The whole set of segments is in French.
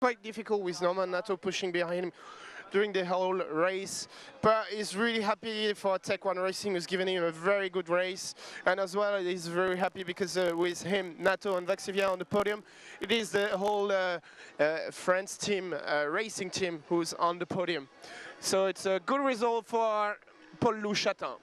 quite difficult with Norman Nato pushing behind him during the whole race, but he's really happy for Tech One Racing, who's given him a very good race, and as well he's very happy because with him, Nato and Vaxivière on the podium, it is the whole France team, racing team, who's on the podium. So it's a good result for Paul-Loup Chatin.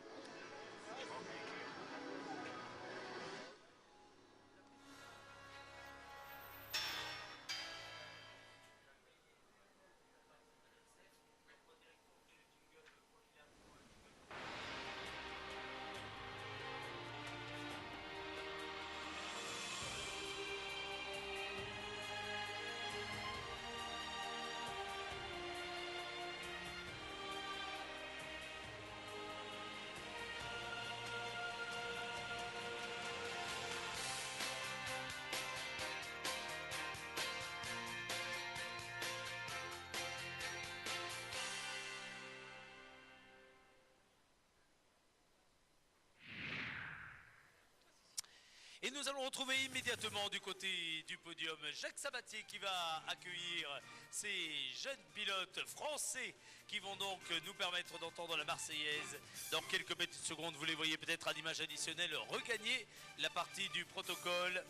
Et nous allons retrouver immédiatement du côté du podium Jacques Sabatier qui va accueillir ces jeunes pilotes français qui vont donc nous permettre d'entendre la Marseillaise dans quelques petites secondes. Vous les voyez peut-être à l'image additionnelle regagner la partie du protocole.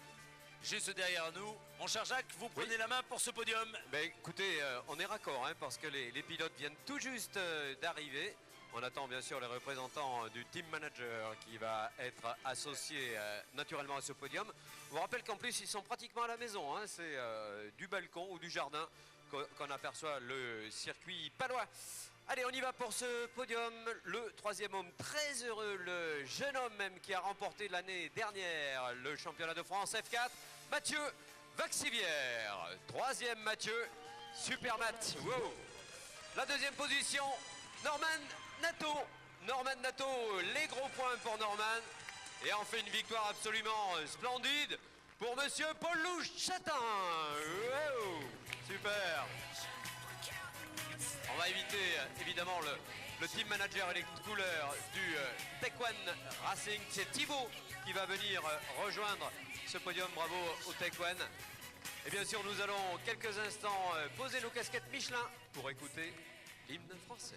Juste derrière nous. Mon cher Jacques, vous prenez la main pour ce podium. Ben, écoutez, on est raccord hein, parce que les pilotes viennent tout juste d'arriver. On attend bien sûr les représentants du team manager qui va être associé naturellement à ce podium. Je vous rappelle qu'en plus ils sont pratiquement à la maison. Hein. C'est du balcon ou du jardin qu'on aperçoit le circuit palois. Allez, on y va pour ce podium. Le troisième homme très heureux, le jeune homme même qui a remporté l'année dernière le championnat de France F4, Mathieu Vaxivière. Troisième Mathieu, super Matt. Wow. La deuxième position, Norman Nato. Norman Nato, les gros points pour Norman. Et on fait une victoire absolument splendide pour monsieur Paul-Loup Chatin. Wow. Super. On va éviter évidemment le team manager et les couleurs du Tech One Racing. C'est Thibaut qui va venir rejoindre ce podium. Bravo au Tech One. Et bien sûr, nous allons quelques instants poser nos casquettes Michelin pour écouter l'hymne français.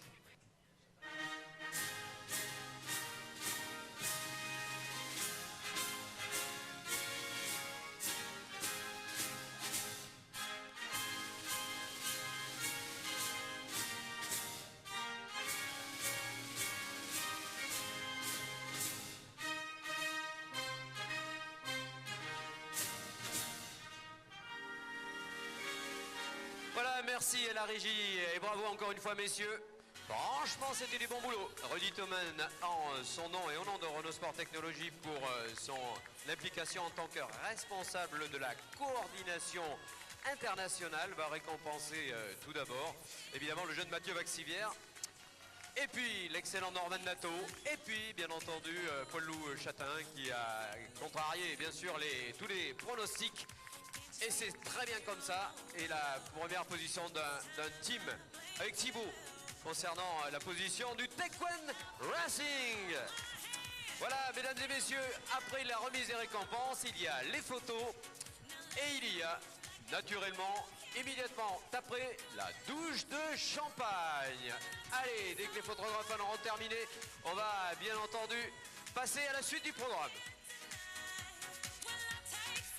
Voilà, merci à la régie et bravo encore une fois messieurs. Franchement, c'était du bon boulot. Rudy Thoman, en son nom et au nom de Renault Sport Technologies pour son implication en tant que responsable de la coordination internationale, va récompenser tout d'abord, évidemment, le jeune Mathieu Vaxivière. Et puis l'excellent Norman Nato, et puis bien entendu Paul-Loup Chatin qui a contrarié bien sûr tous les pronostics. Et c'est très bien comme ça. Et la première position d'un team avec Thibaut concernant la position du Tech One Racing. Voilà, mesdames et messieurs, après la remise des récompenses, il y a les photos et il y a naturellement, immédiatement après, la douche de champagne. Allez, dès que les photographes en auront terminé, on va bien entendu passer à la suite du programme.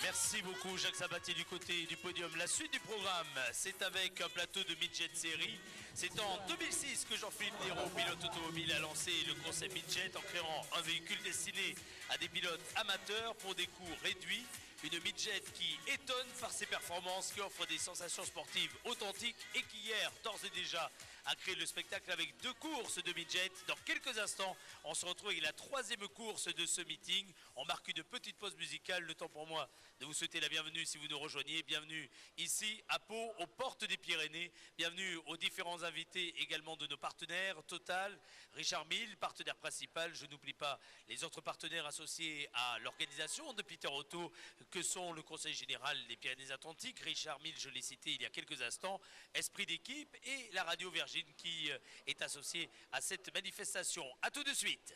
Merci beaucoup Jacques Sabatier du côté du podium. La suite du programme, c'est avec un plateau de Midget Série. C'est en 2006 que Jean-Philippe Néraud, pilote automobile, a lancé le concept Midget en créant un véhicule destiné à des pilotes amateurs pour des coûts réduits. Une Midget qui étonne par ses performances, qui offre des sensations sportives authentiques et qui hier, d'ores et déjà, a créé le spectacle avec 2 courses de Midget. Dans quelques instants, on se retrouve avec la 3e course de ce meeting. On marque une petite pause musicale. Le temps pour moi de vous souhaiter la bienvenue si vous nous rejoignez. Bienvenue ici à Pau, aux portes des Pyrénées. Bienvenue aux différents invités également de nos partenaires. Total, Richard Mille, partenaire principal. Je n'oublie pas les autres partenaires associés à l'organisation de Peter Auto, que sont le Conseil Général des Pyrénées-Atlantiques. Richard Mille, je l'ai cité il y a quelques instants. Esprit d'équipe et la Radio Virgin qui est associée à cette manifestation. A tout de suite.